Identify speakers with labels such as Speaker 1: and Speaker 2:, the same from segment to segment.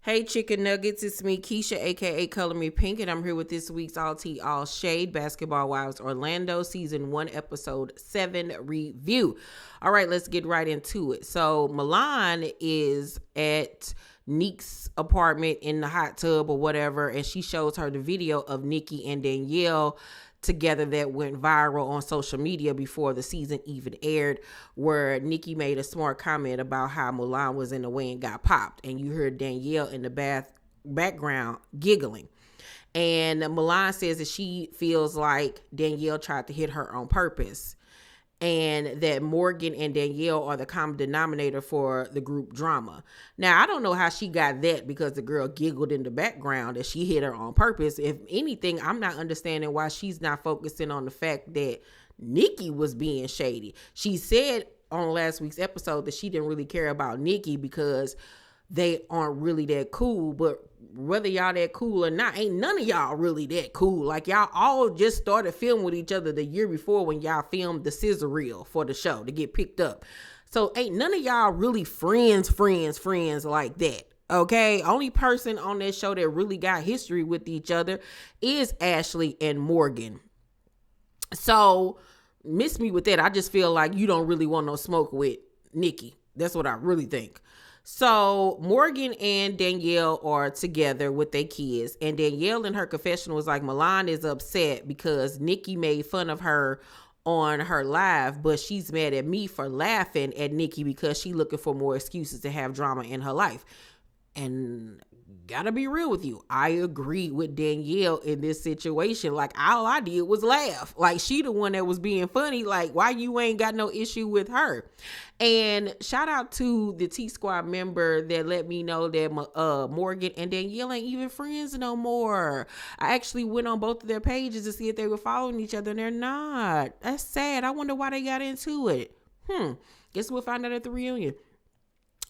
Speaker 1: Hey Chicken Nuggets, it's me Keisha aka Color Me Pynk, and I'm here with this week's All Tea All Shade Basketball Wives Orlando Season 1 Episode 7 review. All right, let's get right into it. So Mulan is at Nick's apartment in the hot tub or whatever, and she shows her the video of Nikki and Danielle together that went viral on social media before the season even aired, where Nikki made a smart comment about how Mulan was in the way and got popped, and you heard Danielle in the background giggling. And Mulan says that she feels like Danielle tried to hit her on purpose, and that Mehgan and Danielle are the common denominator for the group drama. Now, I don't know how she got that, because the girl giggled in the background that she hit her on purpose. If anything, I'm not understanding why she's not focusing on the fact that Nikki was being shady. She said on last week's episode that she didn't really care about Nikki because they aren't really that cool, but whether y'all that cool or not, ain't none of y'all really that cool. Like, y'all all just started filming with each other the year before when y'all filmed the scissor reel for the show to get picked up. So ain't none of y'all really friends like that. Okay, only person on that show that really got history with each other is Ashley and Mehgan. So miss me with that. I just feel like you don't really want no smoke with Nikki. That's what I really think. So Mehgan and Danielle are together with their kids, and Danielle in her confessional was like, Mulan is upset because Nikki made fun of her on her live, but she's mad at me for laughing at Nikki because she looking for more excuses to have drama in her life. And gotta be real with you, I agree with Danielle in this situation. Like, all I did was laugh. Like, she the one that was being funny. Like, why you ain't got no issue with her? And shout out to the T Squad member that let me know that Mehgan and Danielle ain't even friends no more. I actually went on both of their pages to see if they were following each other, and they're not. That's sad. I wonder why they got into it. Guess we'll find out at the reunion.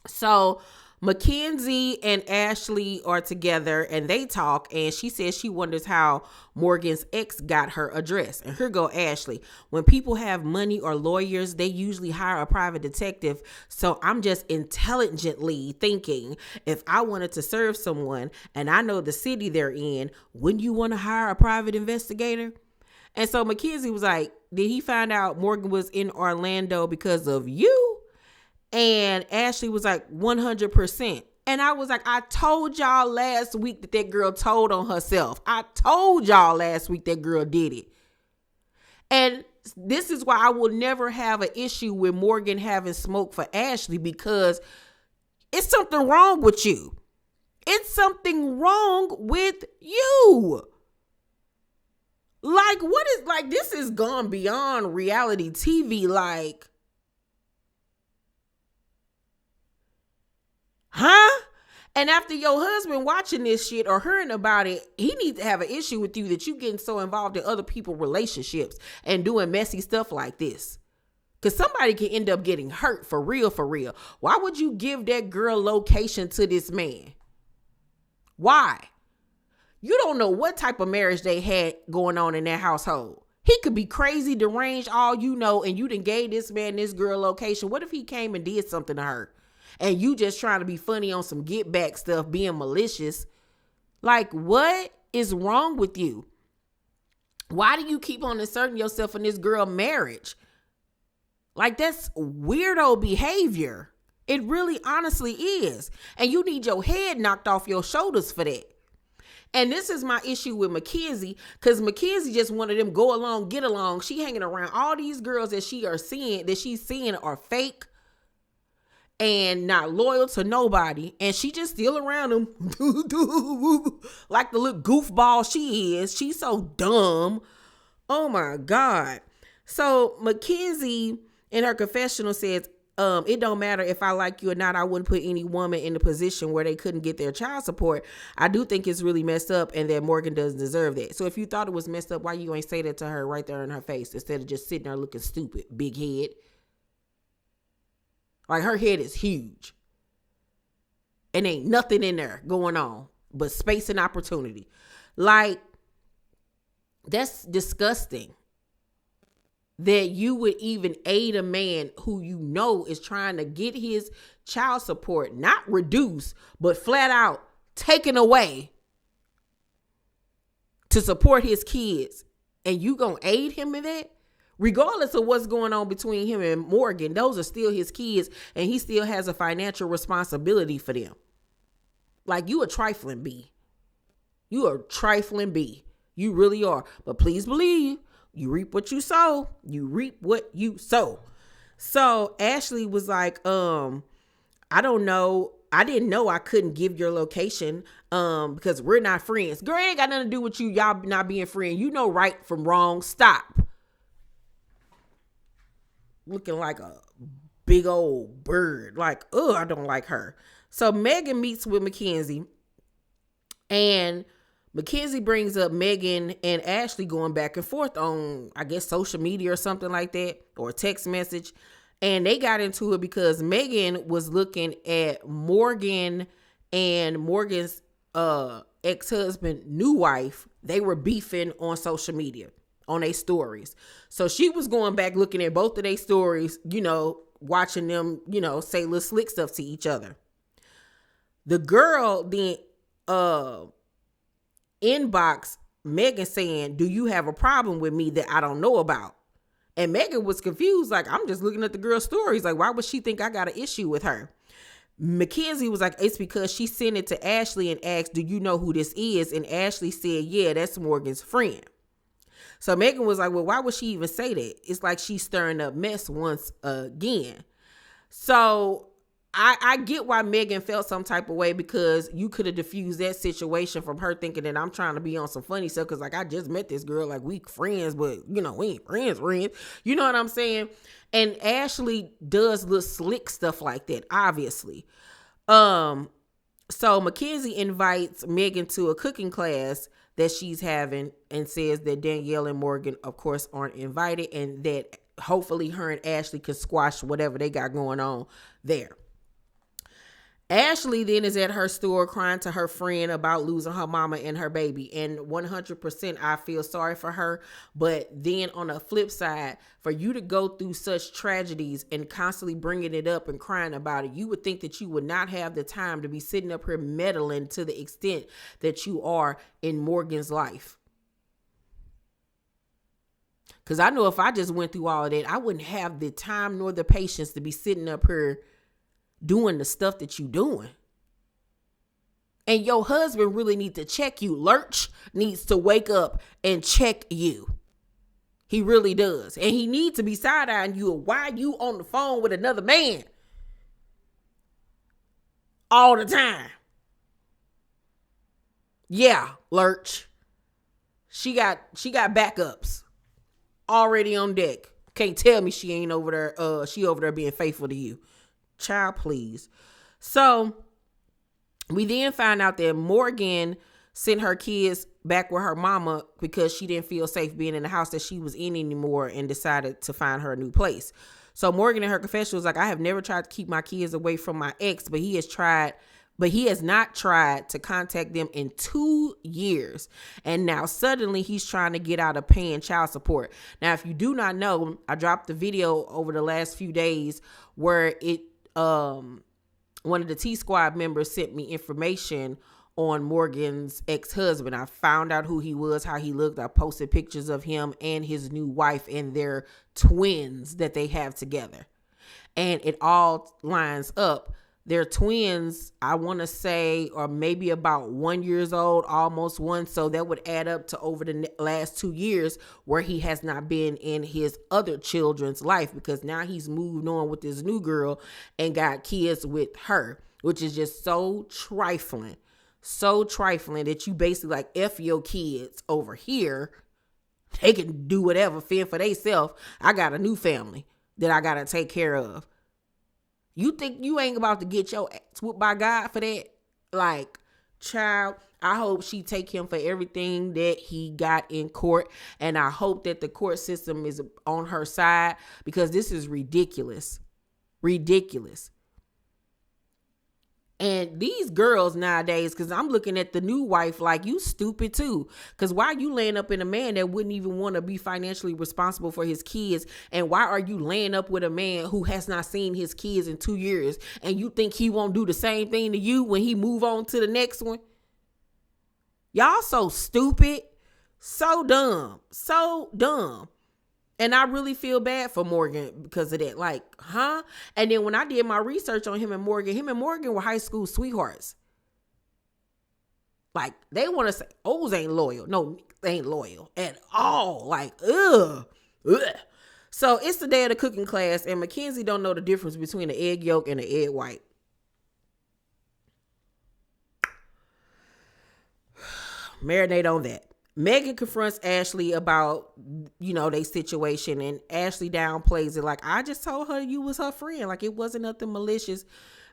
Speaker 1: So Mackenzie and Ashley are together and they talk, and she says she wonders how Mehgan's ex got her address. And here go Ashley. When people have money or lawyers, they usually hire a private detective. So I'm just intelligently thinking, if I wanted to serve someone and I know the city they're in, wouldn't you want to hire a private investigator? And so Mackenzie was like, did he find out Mehgan was in Orlando because of you? And Ashley was like, 100%. And I was like, I told y'all last week that girl told on herself. I told y'all last week that girl did it. And this is why I will never have an issue with Mehgan having smoke for Ashley, because it's something wrong with you. It's something wrong with you. Like, what is, like, this has gone beyond reality TV. Like, huh? And after your husband watching this shit or hearing about it, he needs to have an issue with you that you getting so involved in other people's relationships and doing messy stuff like this. Because somebody can end up getting hurt for real, for real. Why would you give that girl location to this man? Why? You don't know what type of marriage they had going on in that household. He could be crazy, deranged, all you know, and you done gave this man, this girl location. What if he came and did something to her? And you just trying to be funny on some get back stuff, being malicious. Like, what is wrong with you? Why do you keep on inserting yourself in this girl marriage? Like, that's weirdo behavior. It really honestly is. And you need your head knocked off your shoulders for that. And this is my issue with Mackenzie, because Mackenzie just one of them go along, get along. She hanging around all these girls that she's seeing are fake and not loyal to nobody, and she just still around them like the little goofball she is. She's so dumb. Oh my God. So Mackenzie in her confessional says, it don't matter if I like you or not. I wouldn't put any woman in a position where they couldn't get their child support. I do think it's really messed up, and that Mehgan doesn't deserve that. So if you thought it was messed up, why you ain't say that to her right there in her face instead of just sitting there looking stupid, big head? Like, her head is huge. And ain't nothing in there going on but space and opportunity. Like, that's disgusting. That you would even aid a man who you know is trying to get his child support, not reduce, but flat out taken away to support his kids, and you gonna aid him in that? Regardless of what's going on between him and Morgan, those are still his kids, and he still has a financial responsibility for them. Like, you a trifling B. You are trifling B. You really are. But please believe, you reap what you sow. You reap what you sow. So Ashley was like, I don't know. I didn't know I couldn't give your location because we're not friends. Girl, ain't got nothing to do with you. Y'all not being friends. You know right from wrong. Stop. Looking like a big old bird. Like, oh, I don't like her. So Mehgan meets with Mackenzie, and Mackenzie brings up Mehgan and Ashley going back and forth on, I guess, social media or something like that, or a text message. And they got into it because Mehgan was looking at Morgan and Morgan's ex-husband, new wife. They were beefing on social media, on their stories. So she was going back looking at both of their stories, watching them, say little slick stuff to each other. The girl then inbox Mehgan saying, do you have a problem with me that I don't know about? And Mehgan was confused. Like, I'm just looking at the girl's stories. Like, why would she think I got an issue with her? Mackenzie was like, it's because she sent it to Ashley and asked, do you know who this is? And Ashley said, yeah, that's Morgan's friend. So Mehgan was like, well, why would she even say that? It's like she's stirring up mess once again. So I get why Mehgan felt some type of way, because you could have diffused that situation from her thinking that I'm trying to be on some funny stuff because, like, I just met this girl, like, we friends, but, we ain't friends. You know what I'm saying? And Ashley does little slick stuff like that, obviously. So Mackenzie invites Mehgan to a cooking class that she's having and says that Danielle and Morgan, of course, aren't invited, and that hopefully her and Ashley can squash whatever they got going on there. Ashley then is at her store crying to her friend about losing her mama and her baby. And 100% I feel sorry for her. But then on the flip side, for you to go through such tragedies and constantly bringing it up and crying about it, you would think that you would not have the time to be sitting up here meddling to the extent that you are in Morgan's life. Because I know if I just went through all of that, I wouldn't have the time nor the patience to be sitting up here doing the stuff that you doing. And your husband really needs to check you. Lurch needs to wake up and check you. He really does. And he needs to be side-eyeing you. Why you on the phone with another man all the time? Yeah, Lurch. She got backups already on deck. Can't tell me she ain't over there. She over there being faithful to you. Child, please. So we then find out that Morgan sent her kids back with her mama because she didn't feel safe being in the house that she was in anymore and decided to find her a new place. So Morgan in her confession was like, I have never tried to keep my kids away from my ex, but he has not tried to contact them in 2 years. And now suddenly he's trying to get out of paying child support. Now, if you do not know, I dropped the video over the last few days where one of the T Squad members sent me information on Morgan's ex-husband. I found out who he was, how he looked. I posted pictures of him and his new wife and their twins that they have together. And it all lines up. They're twins, I want to say, are maybe about 1 year old, almost one. So that would add up to over the last 2 years where he has not been in his other children's life, because now he's moved on with this new girl and got kids with her, which is just so trifling that you basically like, F your kids over here. They can do whatever, fend for themselves. I got a new family that I got to take care of. You think you ain't about to get your ass whooped by God for that? Like, child, I hope she take him for everything that he got in court. And I hope that the court system is on her side, because this is ridiculous. Ridiculous. And these girls nowadays, because I'm looking at the new wife like, you stupid too. Because why are you laying up in a man that wouldn't even want to be financially responsible for his kids? And why are you laying up with a man who has not seen his kids in 2 years? And you think he won't do the same thing to you when he move on to the next one? Y'all so stupid. So dumb. So dumb. And I really feel bad for Mehgan because of that. Like, huh? And then when I did my research on him and Mehgan were high school sweethearts. Like, they want to say, O's ain't loyal. No, they ain't loyal at all. Like, ugh. So it's the day of the cooking class, and Mackenzie don't know the difference between an egg yolk and an egg white. Marinate on that. Mehgan confronts Ashley about, their situation, and Ashley downplays it like, I just told her you was her friend. Like, it wasn't nothing malicious.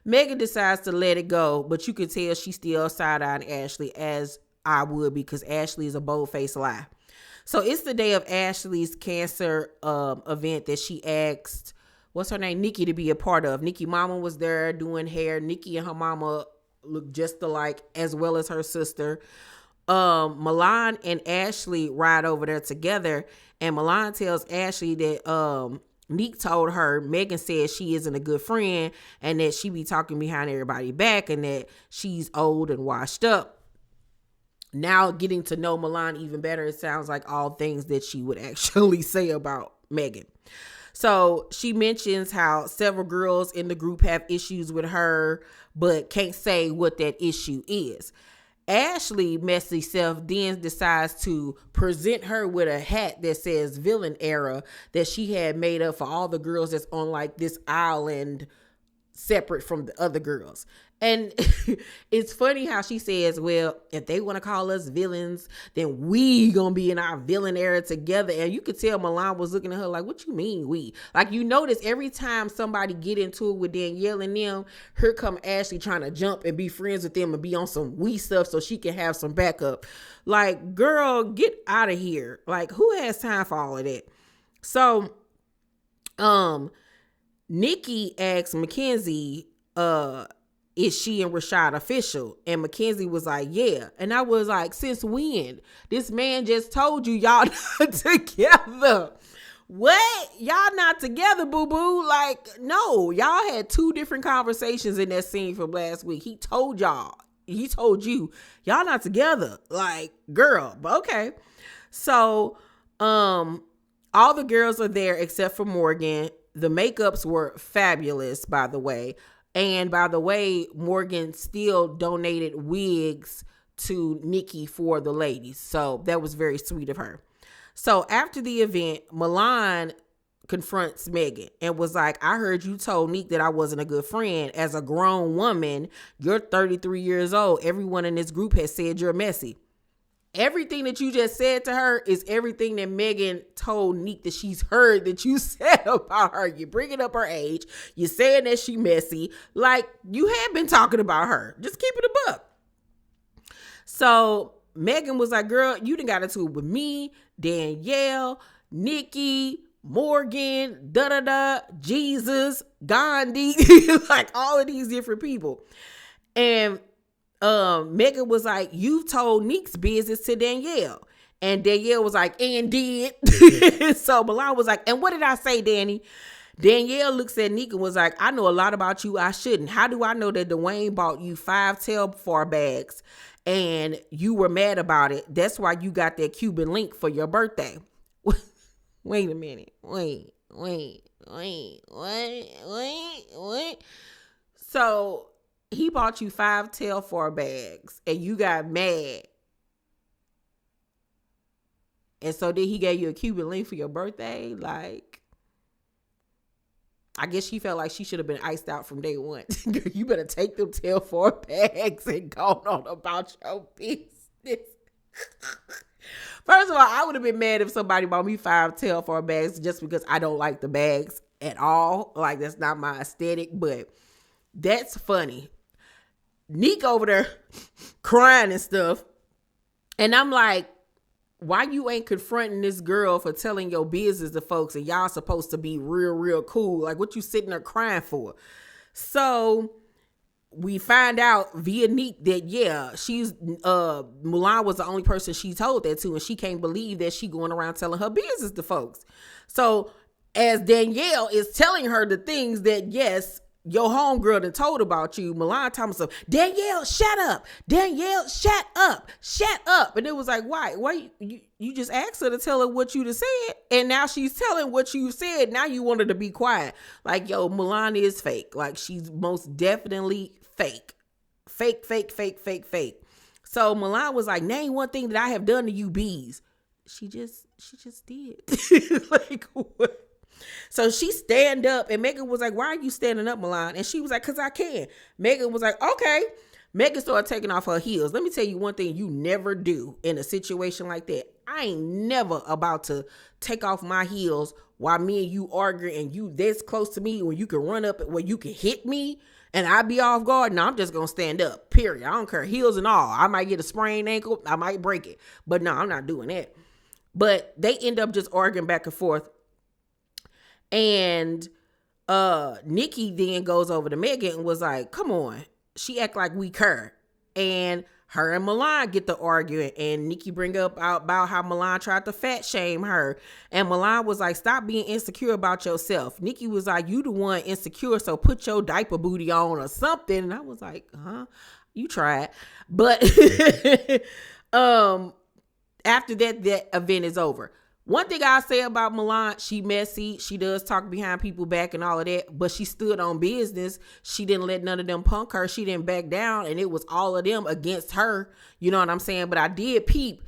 Speaker 1: Mehgan decides to let it go, but you can tell she's still side-eyeing Ashley, as I would, because Ashley is a bold-faced lie. So it's the day of Ashley's cancer event that she asked, what's her name, Nikki, to be a part of. Nikki mama was there doing hair. Nikki and her mama look just alike, as well as her sister. Mulan and Ashley ride over there together, and Mulan tells Ashley that Neek told her Mehgan said she isn't a good friend and that she be talking behind everybody's back and that she's old and washed up. Now getting to know Mulan even better, it sounds like all things that she would actually say about Mehgan. So she mentions how several girls in the group have issues with her, but can't say what that issue is. Ashley, messy self, then decides to present her with a hat that says villain era that she had made up for all the girls that's on like this island separate from the other girls. And it's funny how she says, well, if they want to call us villains, then we gonna be in our villain era together. And you could tell Mulan was looking at her like, what you mean we? Like, you notice every time somebody get into it with Danielle and them, here come Ashley trying to jump and be friends with them and be on some we stuff so she can have some backup. Like, girl, get out of here. Like, who has time for all of that? So, Nikki asked Mackenzie, is she and Rashad official? And Mackenzie was like, yeah. And I was like, since when? This man just told you y'all not together. What? Y'all not together, boo-boo? Like, no. Y'all had two different conversations in that scene from last week. He told you, y'all not together. Like, girl, but okay. So, all the girls are there except for Mehgan. The makeups were fabulous, by the way. And by the way, Mehgan still donated wigs to Nikki for the ladies. So that was very sweet of her. So after the event, Mulan confronts Mehgan and was like, I heard you told Nick that I wasn't a good friend. As a grown woman, you're 33 years old. Everyone in this group has said you're messy. Everything that you just said to her is everything that Mehgan told Nick that she's heard that you said about her. You're bringing up her age. You're saying that she messy. Like, you have been talking about her. Just keep it a buck. So Mehgan was like, girl, you done got into it with me, Danielle, Nikki, Mehgan, Jesus, Gandhi, like all of these different people. And Mehgan was like, you told Nick's business to Danielle. And Danielle was like, and did. So Mulan was like, and what did I say, Danny? Danielle looks at Nick and was like, I know a lot about you. I shouldn't. How do I know that Dwayne bought you 5 Telfar bags and you were mad about it? That's why you got that Cuban link for your birthday. Wait a minute. Wait. So he bought you 5 Telfar bags and you got mad. And so then he gave you a Cuban link for your birthday. Like, I guess she felt like she should have been iced out from day one. You better take them Telfar bags and go on about your business. First of all, I would have been mad if somebody bought me 5 Telfar bags just because I don't like the bags at all. Like, that's not my aesthetic, but that's funny. Nick over there crying and stuff. And I'm like, why you ain't confronting this girl for telling your business to folks and y'all supposed to be real cool? Like, what you sitting there crying for? So we find out via Nick that, yeah, she's, Mulan was the only person she told that to, and she can't believe that she going around telling her business to folks. So as Danielle is telling her the things that, yes, your homegirl done told about you. Mulan told me so, Danielle, shut up. Danielle, shut up. Shut up. And it was like, why? Why you just asked her to tell her what you said, and now she's telling what you said. Now you want her to be quiet. Like, yo, Mulan is fake. Like, she's most definitely fake. Fake, fake, fake, fake, fake. So Mulan was like, name one thing that I have done to you bees. She just did. Like, what? So she stand up, and Mehgan was like, why are you standing up, Mulan? And she was like, because I can. Mehgan was like, okay. Mehgan started taking off her heels. Let me tell you one thing you never do in a situation like that. I ain't never about to take off my heels while me and you arguing, and you this close to me where you can run up, where you can hit me and I be off guard. No, I'm just going to stand up, period. I don't care, heels and all. I might get a sprained ankle. I might break it. But no, I'm not doing that. But they end up just arguing back and forth. And Nikki then goes over to Mehgan and was like, come on. She act like we care. And her and Mulan get to arguing, and Nikki bring up about how Mulan tried to fat shame her. And Mulan was like, stop being insecure about yourself. Nikki was like, you the one insecure, so put your diaper booty on or something. And I was like, you tried. But after that event is over. One thing I say about Mulan, she messy. She does talk behind people's back and all of that, but she stood on business. She didn't let none of them punk her. She didn't back down, and it was all of them against her. You know what I'm saying? But I did peep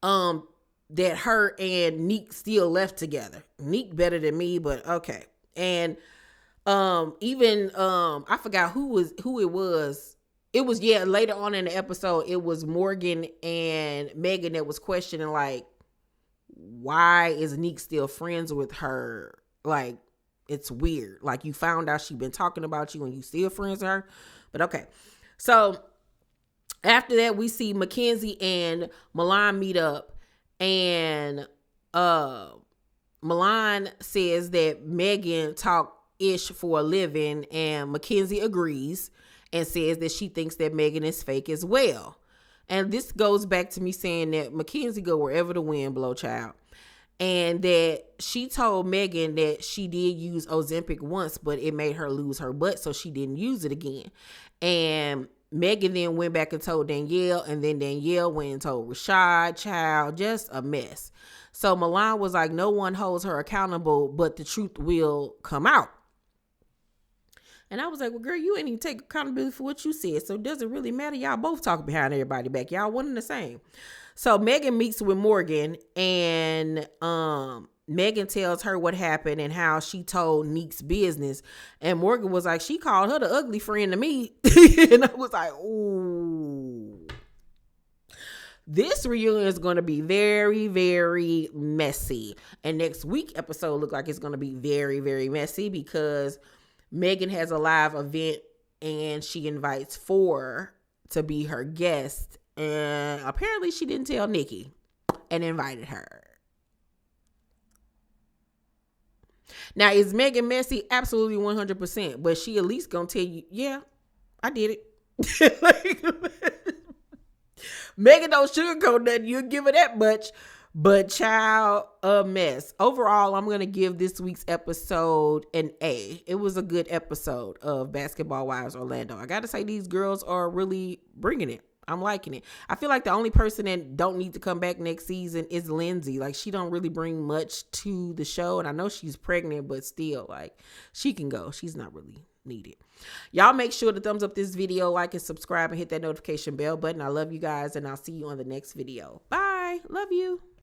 Speaker 1: that her and Neek still left together. Neek better than me, but okay. And even I forgot who it was. It was, later on in the episode, it was Morgan and Mehgan that was questioning, like, why is Neek still friends with her? Like, it's weird. Like, you found out she been talking about you and you still friends with her. But okay. So after that, we see Mackenzie and Mulan meet up, and Mulan says that Mehgan talk ish for a living, and Mackenzie agrees and says that she thinks that Mehgan is fake as well. And this goes back to me saying that Mackenzie go wherever the wind blow, child. And that she told Mehgan that she did use Ozempic once, but it made her lose her butt, so she didn't use it again. And Mehgan then went back and told Danielle, and then Danielle went and told Rashad, child, just a mess. So Mulan was like, no one holds her accountable, but the truth will come out. And I was like, well, girl, you ain't even take accountability for what you said. So it doesn't really matter. Y'all both talk behind everybody back. Y'all one and the same. So Mehgan meets with Morgan, and Mehgan tells her what happened and how she told Neek's business. And Morgan was like, she called her the ugly friend to me. And I was like, ooh. This reunion is going to be very, very messy. And next week episode look like it's going to be very, very messy because Mehgan has a live event and she invites 4 to be her guest. And apparently she didn't tell Nikki and invited her. Now, is Mehgan messy? Absolutely 100%. But she at least gonna tell you, yeah, I did it. Like, Mehgan don't sugarcoat nothing. You'll give her that much. But child, a mess. Overall, I'm going to give this week's episode an A. It was a good episode of Basketball Wives Orlando. I got to say, these girls are really bringing it. I'm liking it. I feel like the only person that don't need to come back next season is Lindsay. Like, she don't really bring much to the show. And I know she's pregnant, but still, like, she can go. She's not really needed. Y'all make sure to thumbs up this video, like and subscribe, and hit that notification bell button. I love you guys, and I'll see you on the next video. Bye. Love you.